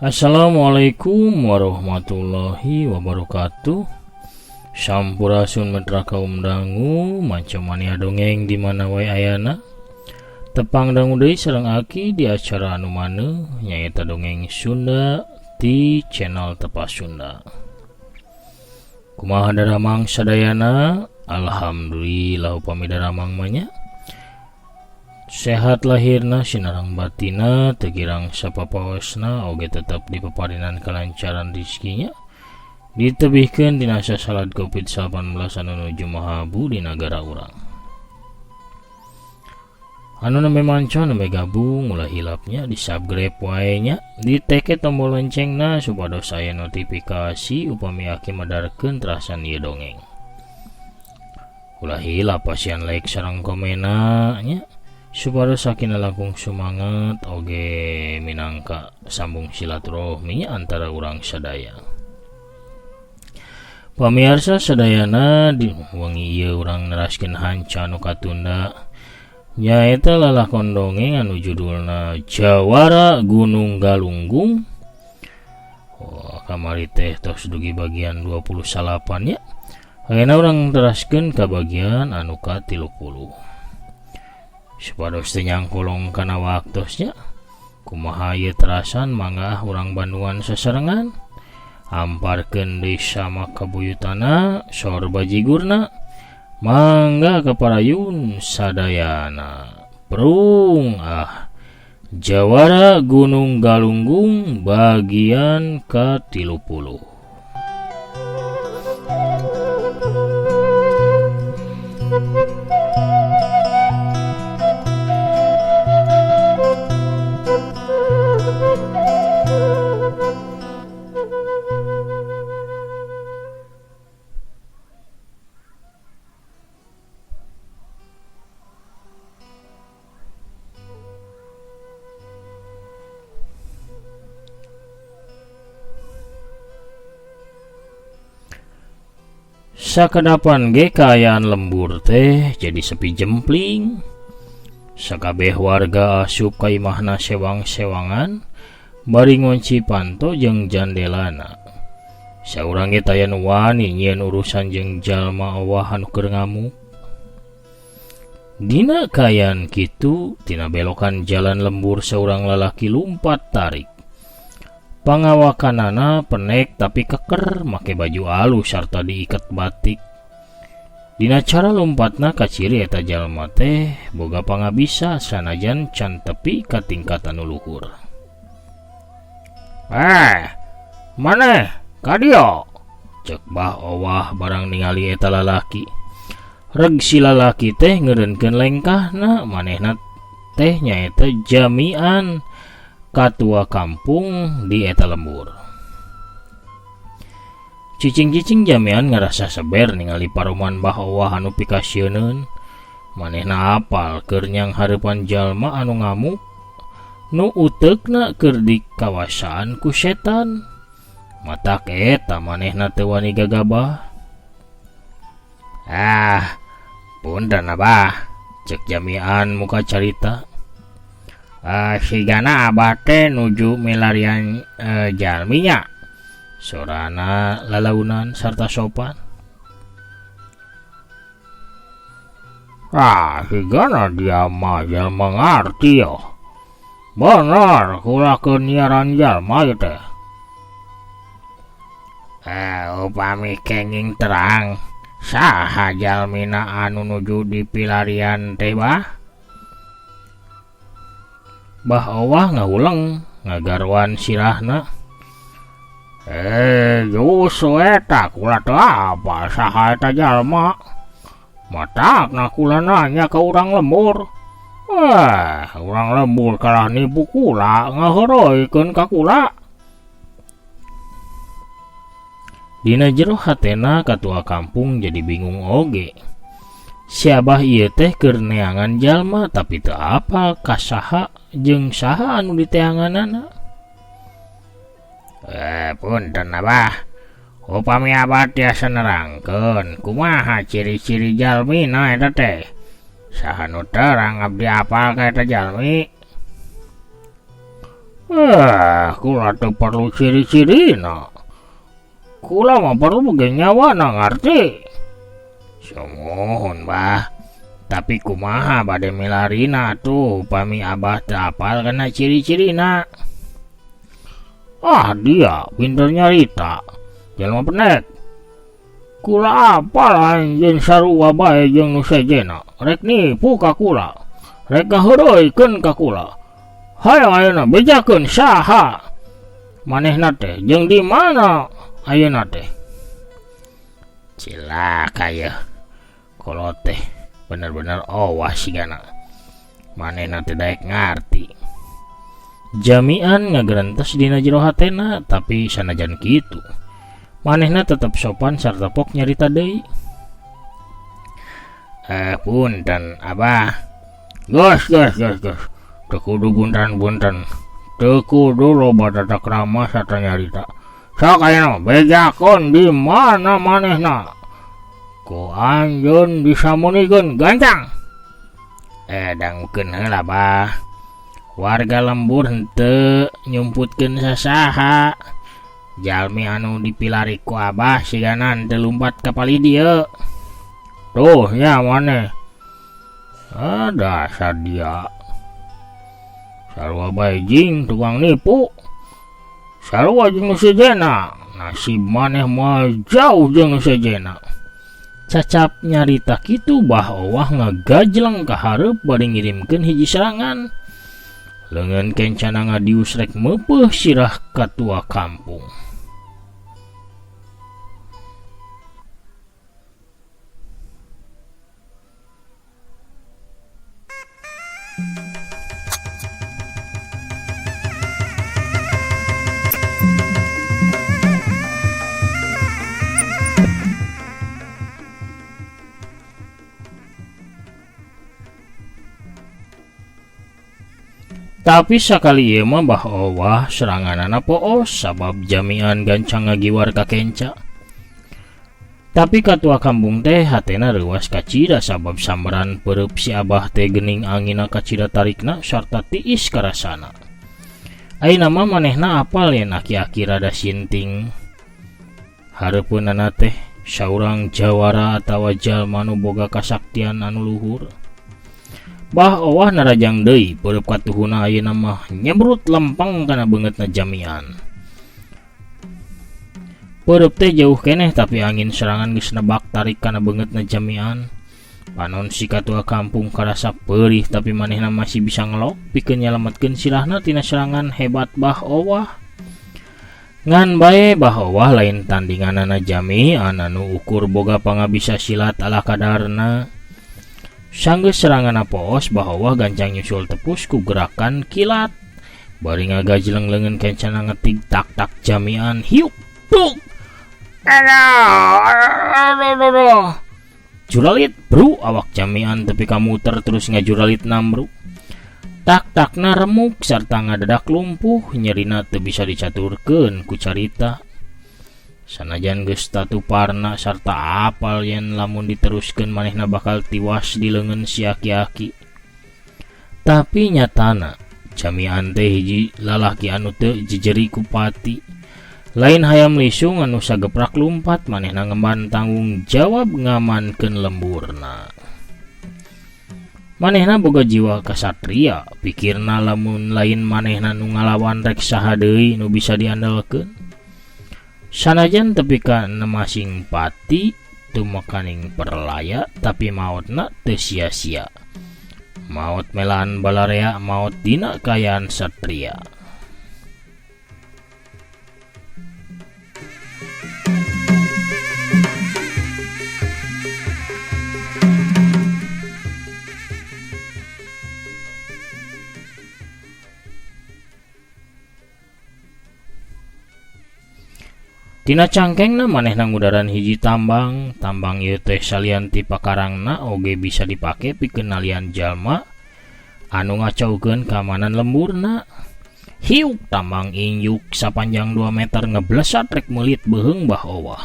Assalamualaikum warahmatullahi wabarakatuh. Sampurasun metra kaum dangu macam mania dongeng di mana wae ayana. Tepang dangu deui sareng aki di acara anu maneuh nyaeta dongeng Sunda di channel Tepas Sunda. Kumaha daramang sadayana? Alhamdulillah upami daramang manya. Sehat lahirna sinarang batina tegirang sapapaosna oge tetap dipaparinan kelancaran rizkinya ditebihkeun dina salat COVID-19 anu nuju mahabu di negara urang. Anu nembe manca nembe gabung ulah hilapnya di subscribe wae nya, diteke tombol loncengna supados aya notifikasi upami aki madarkeun terasan ieu dongeng. Ulah hilap pasian like sareng komena nya supados sakina langkung semangat oge minangka sambung silaturahmi antara urang sadaya. Pamirsa sadayana di wengi ieu urang neraskeun hanca anu katunda nyaeta lalakon dongeng anu judulna Jawara Gunung Galunggung. Kamari teh tos dugi bagian 28 nya. Ayeuna urang teraskeun ka bagian anu ka-30. Supados teu nyangkolong kana waktosnya kumaha ieu terasan mangga urang banduan sasarengan amparkeun deui sama kabuyutana sor bajigurna mangga kaparayun sadayana prung Jawara Gunung Galunggung bagian ka-30. Sakadapan ge kaayaan lembur teh jadi sepi jempling. Sakabeh warga asup ka imahna sewang-sewangan bari ngunci panto jeung jandelana. Saurang ge taya nu wani nyieun urusan jeung jalma owah anu keur ngamuk. Dina kaayaan kitu tina belokan jalan lembur saurang lalaki lumpat tarik. Pangawakanana penek tapi keker make baju alus sarta diikat batik. Dina cara lompatna kaciri eta jalma teh boga pangabisa sanajan can tepi ka tingkat anu luhur. Maneh ka dieu? Ceuk bah owah barang ningali eta lalaki. Reg si lalaki teh ngeureunkeun lengkahna manehna teh nyaeta jamian katua kampung di eta lembur. Cicing-cicing jamian ngarasa seber ningali paroman bah owah anu pikasieun. Manehna apal keur nyang hareupan jalma anu ngamuk nu uteukna keur dikawasaan ku setan. Matak eta manehna teu wani gagabah. Punten abah, cek jamian muka carita. Sigana abah teh nuju milarian jalminya. Sorana lalaunan sarta sopan. Sigana dia mah jalma ngarti yo. Bener kula keuniaran jalma ieu teh. Upami kenging terang saha jalmina anu nuju dipilarian teh bah? Bah owah ngaulang ngagarwan sirahna. Justru eta kula teu apa saha eta jalma. Matakna kula nanya ka urang lembur. Urang lembur kalah nipu kula ngaheureuykeun ka kula. Dina jero hatena katua kampung jadi bingung oge. Si abah ieu teh keur neangan jalma tapi teu apal kasaha jeung saha anu diteanganana. Punten abah, upami abah tiasa nerangkeun kumaha ciri-ciri jalmina eta teh. Saha nu terang abdi apal ka eta jalmi. Kula teu perlu ciri-cirina. Kula mah perlu ge nyawana ngarti. Sumohun bah. Tapi kumaha bade milarina tuh upami abah teu apal kana ciri-cirina. Dia pinter nyarita. Jalma pendek. Kula apal anjeun sarua bae jeung nu sejena. Rek nipu ka kula. Rek ngaheureuykeun ka kula. Hayang ayeuna bejakeun saha? Manehna teh jeung di mana ayeuna teh? Cilaka ya. Kolot teh bener-bener owah sigana. Manehna teh daek ngarti. Jamian ngagerentos dina jero hatena, tapi sanajan kitu manehna tetep sopan sarta pok nyarita deui. Punten abah. Gus. Teu kudu bunten-bunten. Teu kudu loba dadak ramah sarta nyarita. Sok ayeuna bejakon di mana manehna. Ku anjeun disamunikeun gancang. Dangkeun heula bah. Warga lembur henteu nyumputkeun sasaha. Jalmi anu dipilari ku abah sigana teu lumpat ka pali dieu. Tuh ya maneh. Dasar dia. Sarua bae jing tukang nipu. Sarua jeung sejena. Nasib maneh mah jauh jeung sejena. Cacap nyarita kitu bah owah ngagajleng ka hareup bari ngirimkeun hiji serangan. Leungeun kencana ngadius rek meupeuh sirah katua kampung. Tapi sakali ieu mah bah owah seranganana poos sabab jamian gancang ngagiwar ka kenca. Tapi katua kampung teh hatena reuas kacida sabab sambaran peurup si abah teh geuning angina kacida tarikna sarta tiis karasana. Ayeuna mah manehna apal yen aki-aki rada sinting. Hareupeunana teh saurang jawara atawa jalma nu boga kasaktian anu luhur. Bah owah narajang deui peurup katuhuna ayeuna mah nyebrut lempeng kana beungeutna jamian. Peurup teh jauh keneh tapi angin serangan geus nebak tarik kana beungeutna jamian. Panon si katua kampung karasa peurih tapi manehna masih bisa ngelok pikeun nyalametkeun sirahna tina serangan hebat bah owah. Ngan bae bah owah lain tandinganana jamian anu ukur boga pangabisa silat ala kadarna. Sanggeus serangan poos bah owah gancang nyusul tepus ku gerakan kilat. Bari ngagajleng leungeun kencana ngetig tak-tak jamian hiuk tuk. Juralit bro awak jamian tepi kamuter terus ngajuralit bro. Tak-takna remuk sarta ngadadak lumpuh nyerina teu bisa dicaturkeun ku carita. Sanajan geus tatuparna sarta apal yen lamun diteruskeun manehna bakal tiwas di leungeun si aki-aki. Tapi nyatana jamian teh hiji lalaki anu teu jejeri ku pati. Lain hayam lisung anu sageprak lumpat manehna ngemban tanggung jawab ngamankeun lemburna. Manehna boga jiwa kasatria, pikirna lamun lain manehna nu ngalawan rek saha deui nu bisa diandalkeun. Sanajan tepi ka nemasing pati teu makaning perlaya tapi maotna teu sia-sia. Maot melaan balarea maot dina kayaan satria. Tina cangkengna manehna ngudaran hiji tambang ieu teh salian ti pakarangna oge bisa dipake pikeun nalian jalma anu ngacaukeun keamanan lemburna. Hiuk tambang injuk sapanjang 2 meter ngeblesat rek meulit beuheung bah owah.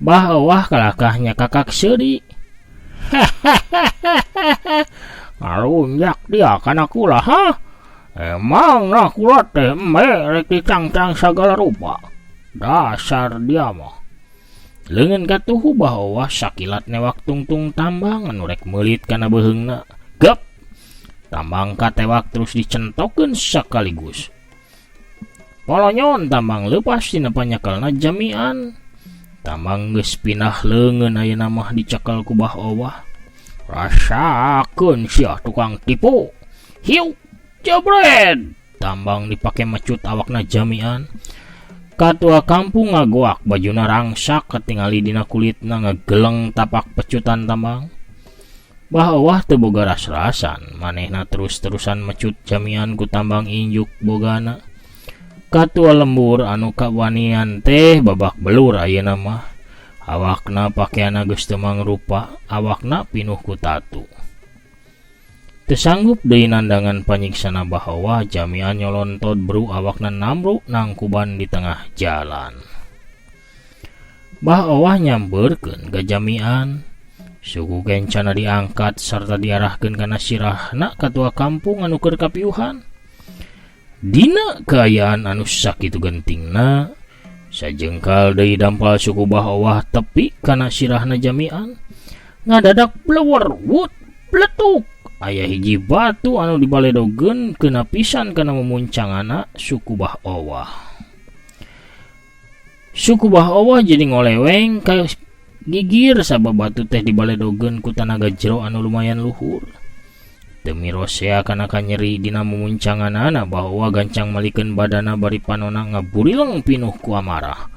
Bah owah kalakahnya kakak seudi. Ngarunjak dia kana kula ha. Emang nah kula teh rek dicangcang sagala rupa. Dasar dia mah. Leungeun katuhu bahwa sakilat newak tungtung tambang anu rek meulit kana beheungna. Gep. Tambang katewak terus dicentokeun sakaligus. Polonyon tambang leupas tina panyakelna jamian. Tambang geus pindah leungeun ayeuna mah dicekel ku Bah-Owah. Rasakeun sia tukang tipu. Hiu, jebret. Tambang dipake mecut awakna jamian. Katua kampung ngagoak bajuna rangsak ketingali dina kulitna ngegeleng tapak pecutan tambang. Bah-Owah teu boga ras-rasan, manehna terus-terusan mecut jamian ku tambang injuk bogana. Katua lembur anu kawanian teh babak belur ayeuna mah. Awakna pakeana geus teu mangrupa, awakna pinuh ku tatu. Teu sanggup deui nandangan panyiksana Bah-Owah, jamian nyolontod bru awakna namru nangkuban di tengah jalan. Bah-Owah nyambeurkeun ka jamian, suku kencana diangkat sarta diarahkeun kana sirahna katua kampung anu keur kapiuhan. Dina kaayaan anu sakitu gentingna, sajengkal deui dampal suku Bah-Owah tepi kana sirahna jamian. Ngadadak bleweur wut pletuk. Aya hiji batu anu dibaledogeun keuna pisan kana memuncangana suku Bah-Owah. Suku Bah-Owah jadi ngoleweng ka gigir sabab batu teh dibaledogeun ku tanaga jero anu lumayan luhur. Demi rosea kana nyeri dina memuncanganana Bah-Owah gancang malikeun badana bari panonna ngaburileng pinuh ku amarah.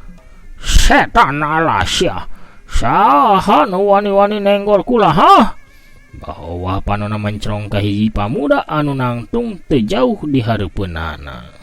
Setan alasya, saha nu wani-wani nenggor kula hah? Bah-Owah panonna mencrong ka hiji pamuda anu nangtung teu jauh di hareupeunana.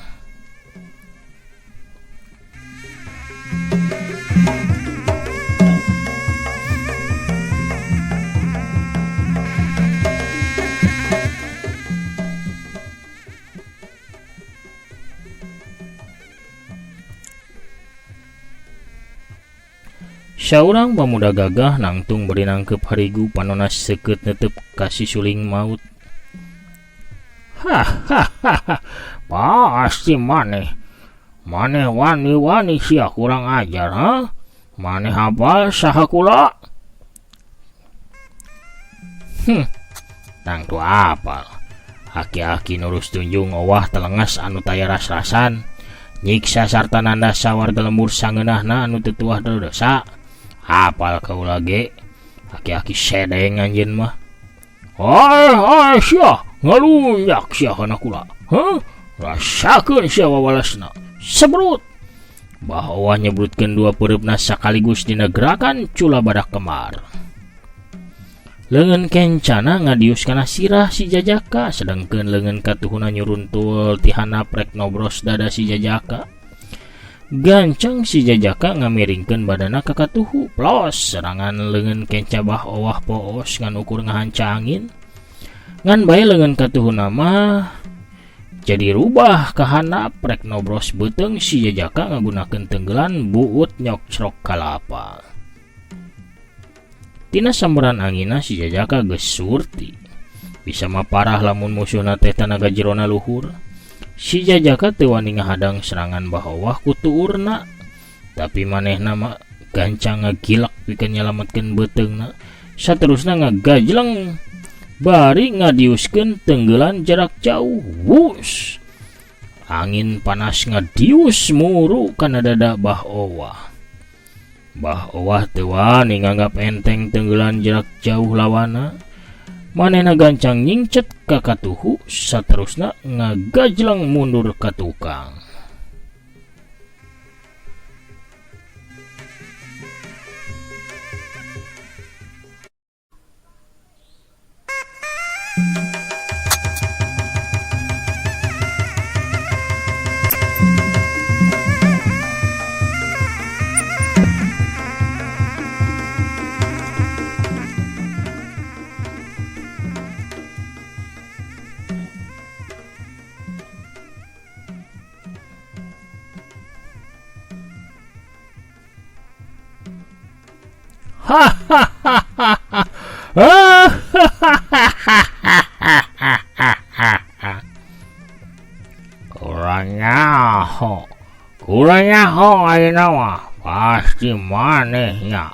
Saurang pemuda gagah nangtung beri nangkep harigu panonna seukeut netep kasih suling maut. Hahaha, pasti maneh wani-wani sia kurang ajar, ha? Maneh hafal saha kula? Tang tu apal. Aki-aki nurus tunjung owah telengas anu taya ras-rasan, nyiksa sarta nanda sawarga lembur sangeunahna anu teu tuah dosa. Apal kau lagi, aki-aki sedeng anjeun mah. Hai sia, ngalunyak sia kana kula. Hah? Rasakeun sia wawalasna. Sebrut. Bah-Owah nyebrutkeun dua pereupna sakaligus dina gerakan cula badak kemar. Leungeun kencana ngadius kana sirah si Jajaka, sedengkeun leungeun katuhuna nyuruntul ti handap rek nobros dada si Jajaka. Gancang si Jajaka ngamiringkeun badana ka katuhu, plos serangan leungeun kenca Bah-Owah poos ngan ukur ngahanca angin. Ngan bae leungeun katuhuna mah jadi rubah ka handap rek nobros beuteung si Jajaka ngagunakeun tenggelan buut nyokcrok kalapa. Tina samberan angina si Jajaka geus surti. Bisa maparah lamun musuhna teh tanaga jerona luhur. Si Jajaka teu wani ngahadang serangan Bah-Owah ku tuurna, tapi manehna mah gancang ngagilak pikeun nyalametkeun beuteungna. Saterusna ngagajleng bari ngadiuskeun tenggelan jarak jauh. Wus. Angin panas ngadius muru kana dada Bah-Owah. Bah-Owah teu wani nganggap enteng tenggelan jarak jauh lawana. Manehna gancang nyingcet ka katuhu, saterusna ngagajleng mundur ka tukang. nyaho ayeuna mah pasti manehnya.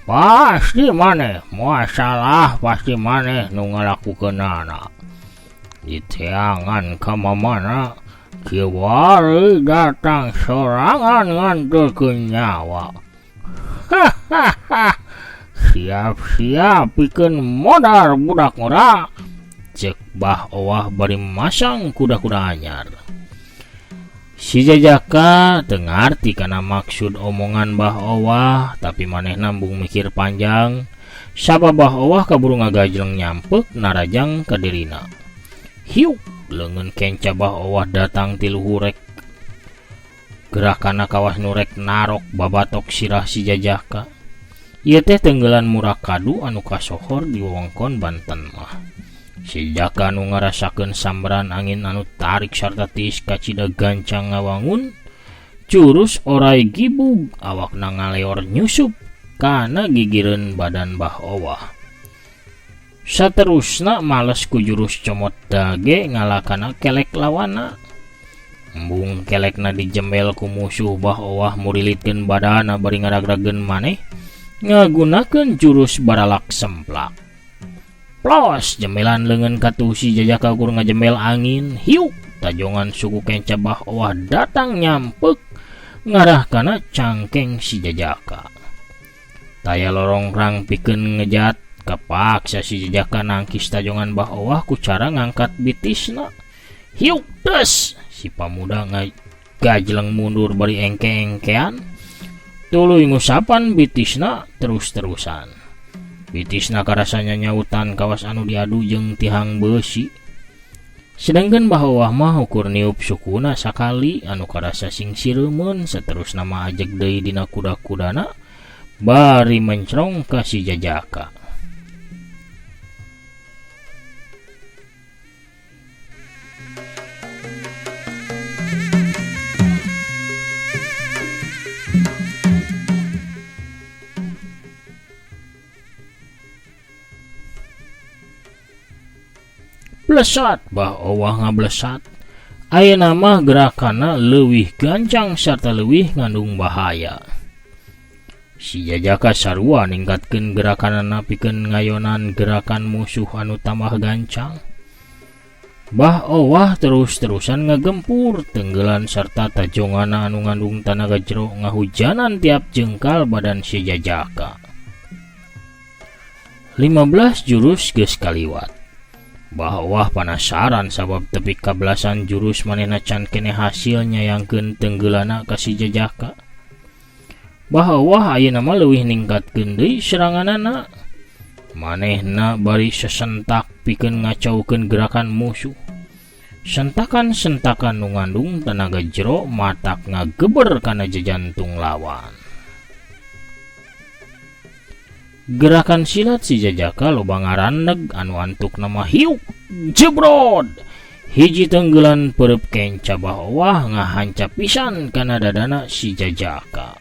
Pasti maneh masalah pasti maneh nu ngalakukeunana. Diteangan ka mamana kiwari datang sorangan nganterkeun nyawa. Hahaha. Siap-siap pikeun modal budak murah. Cek Bah Owah bari masang kuda-kuda anyar. Si Jajaka teu ngarti kana maksud omongan Bah Owah, tapi maneh nambung mikir panjang. Sabab Bah Owah kaburu ngagajleng nyampeuk narajang ka dirina. Hiuk, leungeun kenca Bah Owah datang ti luhurek. Gerakana kawas nurek narok babatok sirah si Jajaka. Ieu teh tenggelan murah kadu anu kasohor di wewengkon Banten mah. Si Jaka anu ngarasakeun sambaran angin anu tarik sarta tiis kacida gancang ngawangun, curus orai gibug awakna ngaleor nyusup kana gigireun badan Bah Owah. Saterusna males ku jurus comot dage ngalakana kelek lawana. Embung kelekna dijembel ku musuh Bah Owah murilitkeun badana bari ngaragrageun maneh ngagunakeun jurus baralak semplak. Plos jembelan leungeun katuh si Jajaka kur ngajembel angin. Hiuk tajongan suku kenca Bah Owah datang nyampeuk ngarah kana cangkeng si Jajaka. Taya lorong pikeun ngejat kapaksa si Jajaka nangkis tajongan Bah Owah ku cara ngangkat bitisna. Hiuk tes si pamuda ngajleng mundur bari engke-engkean. Tuluy ngusapan bitisna terus-terusan. Bitisna karasanya nyautan kawas anu diadu jeung tihang beusi. Sedangkan Bah Owah mah ukur niup sukuna sakali anu karasa sing sireumeun, saterusna mah ajeg deui dina kuda-kudana bari mencrong ka si Jajaka. Blesat Bah Owah ngablesat. Ayeuna mah gerakana leuwih gancang sarta leuwih ngandung bahaya. Si Jajaka sarua ningkatkeun gerakanana pikeun ngayonan gerakan musuh anu tambah gancang. Bah Owah terus-terusan ngagempur tenggelan sarta tajongana anu ngandung tanaga jero ngahujanan tiap jengkal badan si Jajaka. 15 jurus geus kaliwat. Bah Owah penasaran sabab tepi kabelasan jurus manehna can kene hasil nyayangkeun tenggelana ka si Jajaka. Bah Owah ayeuna mah leuwih ningkatkeun deui seranganana. Manehna bari sesentak pikeun ngacaukeun gerakan musuh. Sentakan-sentakan nu ngandung tenaga jero matak ngageber kana jajantung lawan. Gerakan silat si Jajaka loba ngarandeg anu antuk nama hiuk jebrod. Hiji tenggelan perep kenca Bah Owah ngahancap pisan kana dadana si Jajaka.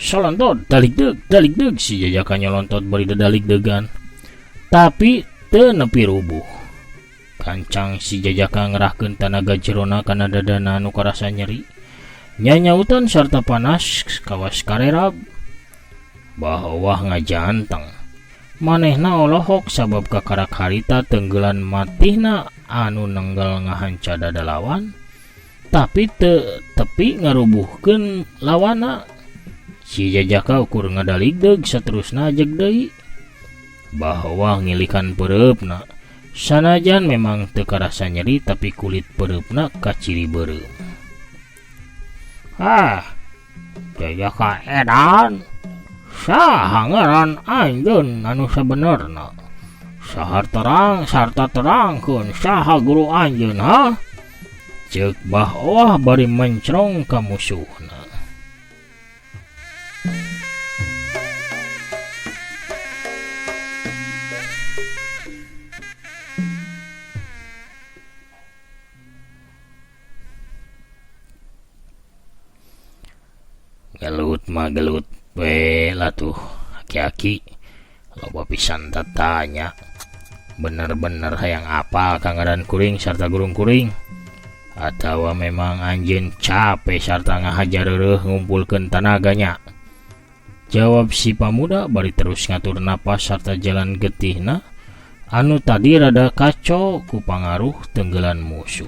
Solontot dalik deg si Jajaka nyolontot bari dadalik degan, tapi teu nepi rubuh. Kancang si Jajaka ngerahkeun tanaga jerona kana dadana anu karasa nyeri, nyanyautan sarta panas kawas karerab. Bah Owah ngajanteng. Manehna olohok sabab kakarak harita tenggelan matihna anu nenggal ngahanca dada lawan, tapi teu tepi ngarubuhkeun lawana. Si Jajaka ukur ngadaligdeg saterusna ajeg deui. Bah Owah ngilikan pereupna. Sanajan memang teu karasa nyeri tapi kulit pereupna kaciri beureum. Jajaka edan. Saha ngaran anjeun anu sabenerna? Sahar terang sarta terangkeun saha guru anjeun ha? Ceuk Bah Owah bari mencrong ka musuhna. Gelut mah gelut we lah tuh aki-aki. Loba pisan tanya. Bener-bener hayang apal kangaran kuring sarta gurung kuring. Atawa memang anjeun capek sarta ngahajar ngumpulkeun tanaganya. Jawab si pamuda bari terus ngatur napas sarta jalan getihna anu tadi rada kacau ku pangaruh tenggelan musuh.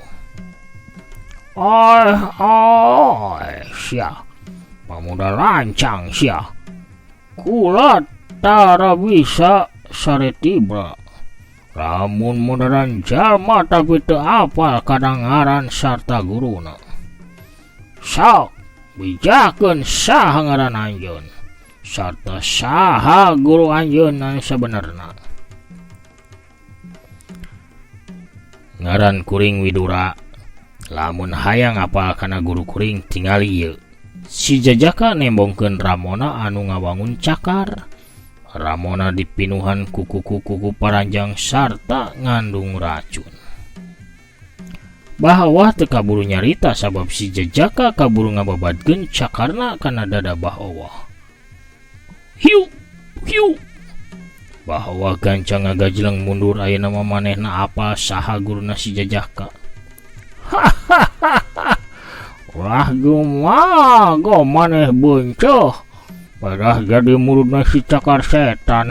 Sia pamuda lancang sia. Kula tara bisa saretibra. Lamun modern jalma tapi teu apal kadangaran sarta guruna. Sok bijakeun saha ngaran anjeun sarta saha guru anjeun anu sabenerna. Ngaran kuring Widura. Lamun hayang apal kana guru kuring tingali ieu. Si Jajaka nembongkeun Ramona anu ngawangun cakar. Ramona dipinuhan kuku-kuku paranjang sarta ngandung racun. Bahwa teu kaburu nyarita sabab si Jajaka kaburu ngababadkeun cakarna kana dada Bahwa. Hiu, hiu. Bahwa gancang ngagajleng mundur ayeuna mah manehna apa saha guruna si Jajaka. Ulah gumago maneh boncoh. Padah jadi mulutna si cakar setan.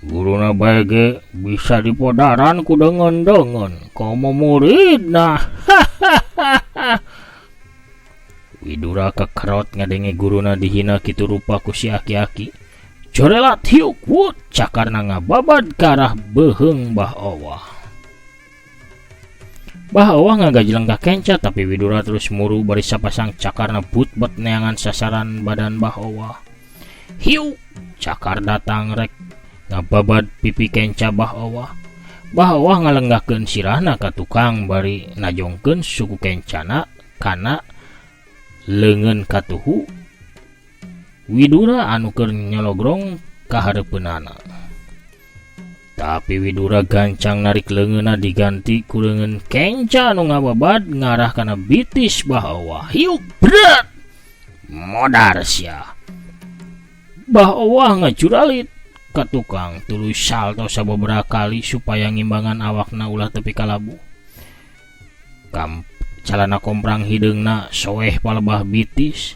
Guruna bae bisa dipodaran ku dengen-dengen. Komo muridna. Widura kekerot ngadenge guruna dihina kitu rupa ku si aki-aki. Jorelat hiuk wut cakarna ngababad karah beheung Bahwa. Bahwa ngagajleng ka kenca tapi Widura terus muru bari sapasang cakarna butbet neangan sasaran badan Bahwa. Hiu cakar datang rek ngababad pipi kenca Bahwa. Bahwa ngalenggahkeun sirahna ka tukang bari najongkeun suku kencana kana leungeun katuhu Widura anu keur nyologrong ka hareupeunana. Tapi Widura gancang narik leungeunna diganti ku leungeun kenca anu ngababad ngarah kana bitis Bahwa. Hiuk bret. Modar sia. Bahwa ngacuralit ka tukang tuluy salto sababaraha kali supaya ngimbangan awakna ulah tepi kalabu. Calana komprang hideungna soeh palebah bitis.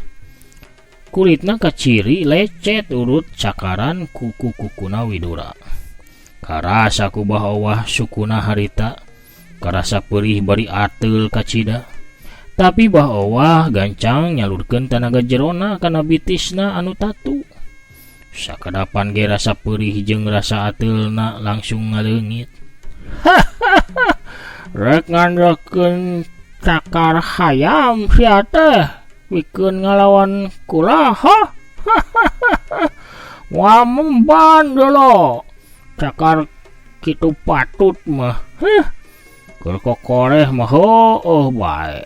Kulitna kaciri lecet urut cakaran kuku-kukuna Widura. Karasa ku Bahwa sukuna harita. Karasa perih bari ateul kacida. Tapi Bahwa gancang nyalurkeun tanaga jerona kana bitisna anu tatu. Sakadapan ge rasa perih jeung rasa ateulna langsung ngaleungit. Rek ngandalkeun cakar hayam sia teh pikeun ngalawan kulaha. Wah memban dulu cakar kitu patut mah. Keur kokoreh mah heueuh bae.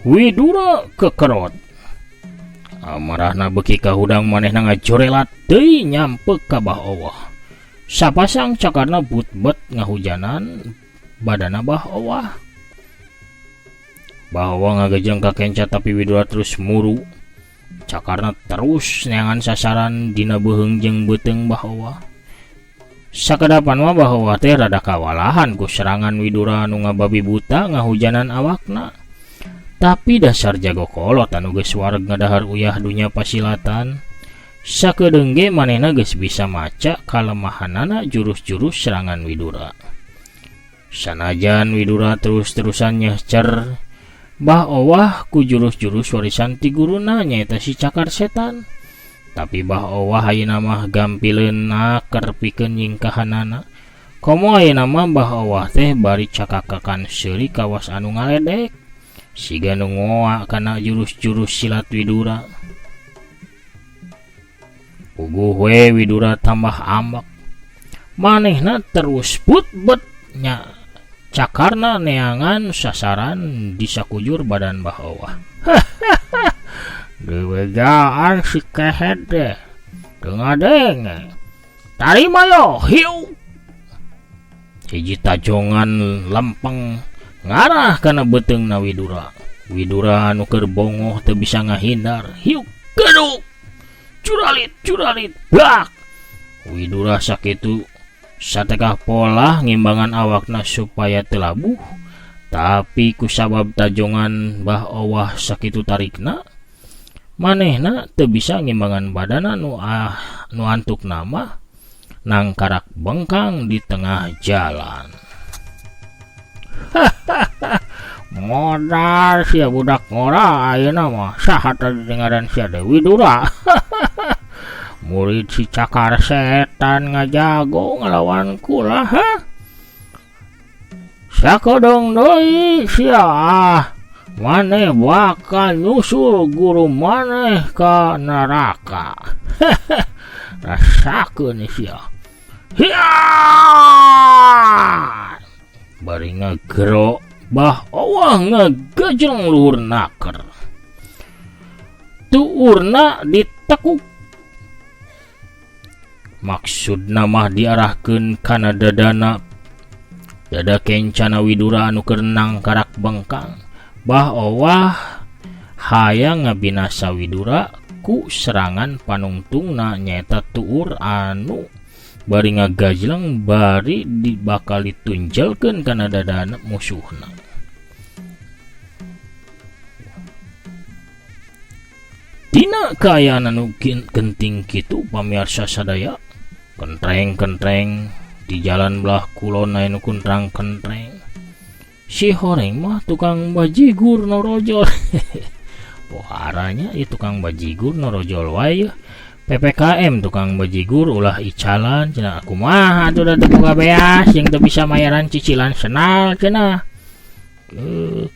Widura kekerot. Amarahna beki ka hudang manehna ngajorelat deui nyampe ka Bahwa. Sapasang cakarna butbet ngahujanan badana Bahwa. Bahwa ngagajeng ka kenca tapi Widura terus muru. Cakarna terus neangan sasaran dina beheung jeung beuteung Bahwa. Sakadapan mah Bahwa teh rada kawalahan ku serangan Widura anu ngababi buta ngahujanan awakna. Tapi dasar jago kolot anu geus wareg ngadahar uyah dunya pasilatan. Sakedeung ge manehna geus bisa maca kalemahanana jurus-jurus serangan Widura. Sanajan Widura terus-terusan nyecer Bahwa ku jurus-jurus warisan ti guruna nyaeta si cakar setan. Tapi Bahwa ayeuna mah gampileun keur pikeun nyingkahanana. Komo ayeuna mah Bahwa teh bari cakakakan seuri kawas anu ngaledek. Siga nu ngoa kana jurus-jurus silat Widura. Puguh we Widura tambah ambek. Manehna terus putbet nya cakarna neangan sasaran di sakujur badan Mbah Owah. Dewegaan si kehet deh. Dengadeng. Tarima yo hiu. Hiji tajongan lempeng ngarah kana beteungna Widura. Widura anu keur bongoh teu bisa ngahindar. Hiu geduk. Curalit blak. Widura sakitu satekah pola ngimbangan awakna supaya telabuh, tapi kusabab tajongan Mbah Owah sakitu tarikna manehna teu bisa ngimbangan badana nu antuk nama nangkarak bengkang di tengah jalan. Modal sia budak ngora ayeuna mah saha tadi dengaran sia Widura. Murid si cakar setan ngajago ngelawan kula, ha? Sakodong deui sia maneh bakal nyusul guru maneh ka neraka. Rasakeun sia. Hiya! Bari ngagero Mbah Owah ngagajeng luhur naker. Tuurna ditekuk. Maksudna mah diarahkeun kana dada kencana Widura anu keur nangkarak bengkang. Mbah Owah hayang ngabinasa Widura ku serangan panungtungna nyaeta tuur anu bari ngagajleng bari bakal ditunjelkeun kana dadana musuhna. Dina kaayaan anu genting kitu pamirsa sadaya, kentreng di jalan belah kulon anu kentreng. Si horeng mah tukang bajigur norojol. Poharanya itu tukang bajigur norojol wae. PPKM tukang bajigur ulah icalan cenah aku mah atuh da teu boga beas yang teu bisa mayaran cicilan senal cenah.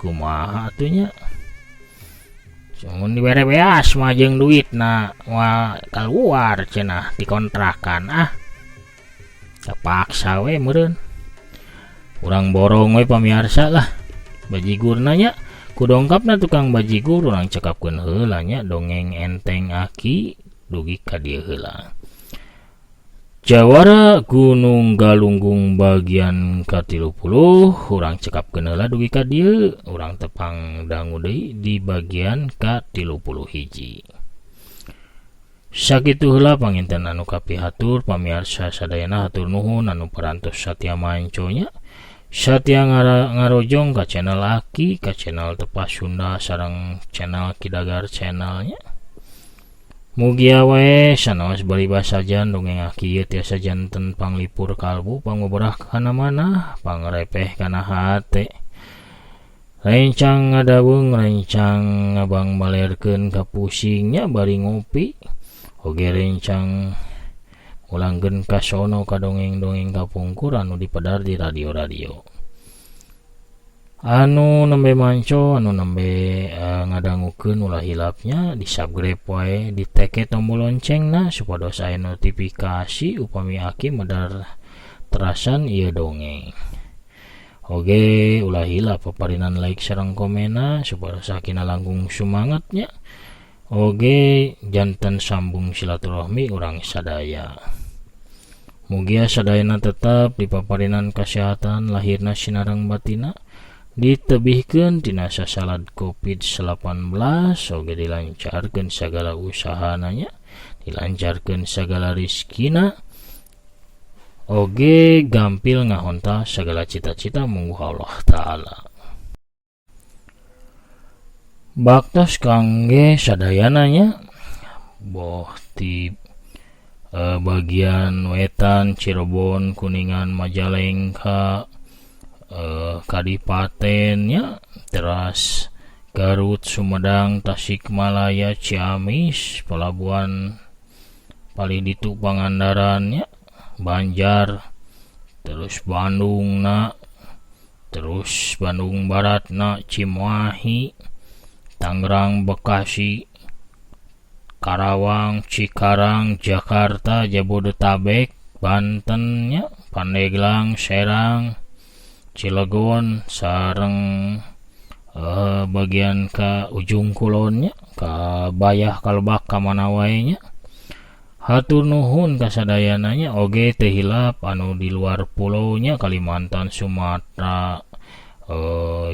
Kumaha atuh nya? Mun dibere beas mah jeung duitna moal kaluar cenah dikontrakan terpaksa we meureun. Urang borong we pamirsa lah bajigurna nya ku dongkapna tukang bajigur urang cekapkeun heula nya dongeng enteng aki dugi ka dieu heula. Jawara Gunung Galunggung bagian ka-30 urang cekapkeun heula dugi ka dieu, urang tepang dangu deui di bagian ka-31. Sakitu heula panginten anu kapihatur pamirsa sadayana hatur nuhun anu parantos satya manco nya. Satya ngarojong ka channel Aki, ka channel Tepas Sunda sareng channel Kidagar channel nya. Mugi awe sanaos bari basajan dongeng Aki ieu tiasa janten panglipur kalbu pangobrah kana manah pangrepeh kana hate. Rencang ngadaweung rencang ngabang balerkeun ka pusingnya bari ngopi. Oge rencang ulangkeun ka sono ka dongeng-dongeng kapungkur anu dipedar di radio-radio. Anu nembe manco, anu nembe ngadangukeun ulah hilapnya di subscribe wae, di teke tombol loncengna supados aya notifikasi upami Aki medar terasan ieu dongeng. Oge ulah hilap paparinan like sareng komena supados Akina langkung semangatnya. Oge janten sambung silaturahmi urang sadaya. Mugia sadayana tetap dipaparinan kesehatan lahirna sinareng batina, ditebihkeun tina sasalad COVID-19, oge dilancarkeun sagala usahana nya, dilancarkeun sagala rizkina, oge gampil ngahonta sagala cita-cita mungguh Allah Ta'ala. Baktos kangge sadayana nya boh ti bagian wetan Cirebon, Kuningan, Majalengka, Kadipatennya, teras Garut, Sumedang, Tasikmalaya, Ciamis, Pelabuhan Paliditu Pangandarannya, Banjar, terus Bandung terus Bandung Barat Cimahi, Tangerang, Bekasi, Karawang, Cikarang, Jakarta, Jabodetabek, Bantennya, Pandeglang, Serang, Cilegon, sareng bagian ke ujung kulonnya, ke Bayah, Kalbak, ka mana wae nya. Hatur nuhun kasadayananya oge teu hilap anu di luar pulaunya, Kalimantan, Sumatera,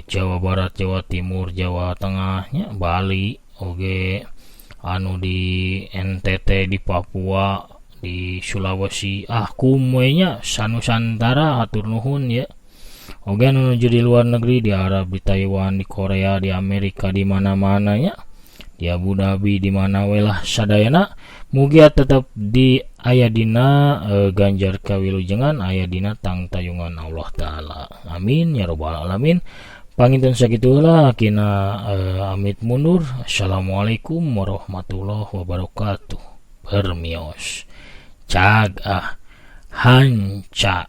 Jawa Barat, Jawa Timur, Jawa Tengahnya, Bali, oge anu di NTT, di Papua, di Sulawesi, kumenya sanusantara hatur nuhun ya. Oge anu nuju di luar negeri, di Arab, di Taiwan, di Korea, di Amerika, di mana-mana ya, di Abu Dhabi, di mana we lah sadayana, mugia tetap di aya dina ganjar kawilujengan, aya dina tangtayungan Allah Ta'ala. Amin ya robbal alamin. Panginten sakitulah kina amit mundur. Assalamualaikum warahmatullahi wabarakatuh. Permios cag hanca